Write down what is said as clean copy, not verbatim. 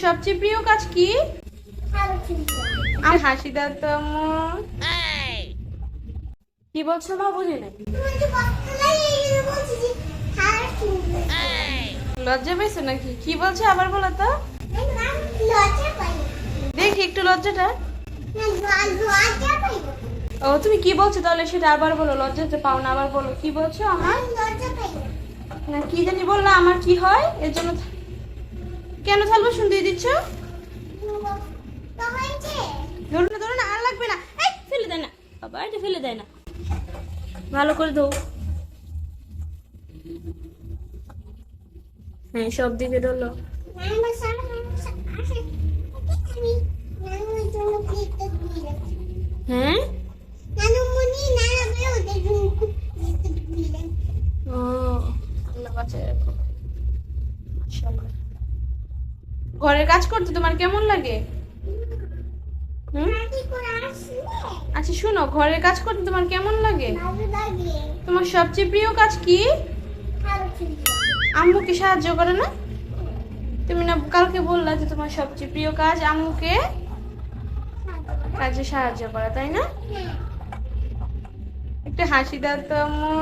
সবচেয়ে প্রিয় কাজ কি? আর হাসি দাও তো আম্মু। কি বলছো মা, বুঝি নাই। লজ্জা পেয়েছো নাকি? কি বলছো আবার বলো তো। দেখি একটু লজ্জাটা। ও তুমি কি বলছো তাহলে সেটা আবার বলো, লজ্জাতে পাও না, আবার বলো কি বলছো আমার। না কি জানি বললা, আমার কি হয় এর জন্য। কেন থালবা শুনতে দিচ্ছ? ধরো না ধরো না, আর লাগবে না। এই ফেলে দেয় না বাবা, এটা ফেলে দেয় না, ভালো করে ধো। হ্যাঁ সব দিকে ডলো। হ্যাঁ ও আল্লাহ বাঁচায় রাখো। মাশাআল্লাহ। ঘরের কাজ করতে তোমার কেমন লাগে? হুম আচ্ছা শুনো, ঘরের কাজ করতে তোমার কেমন লাগে? তোমার সবচেয়ে প্রিয় কাজ কি? আম্মুকে সাহায্য করে না? তুমি না কালকে বললা যে তোমার সবচেয়ে প্রিয় কাজ আম্মুকে কাজে সাহায্য করা, তাই না? একটা হাসি দাও তো আম্মু।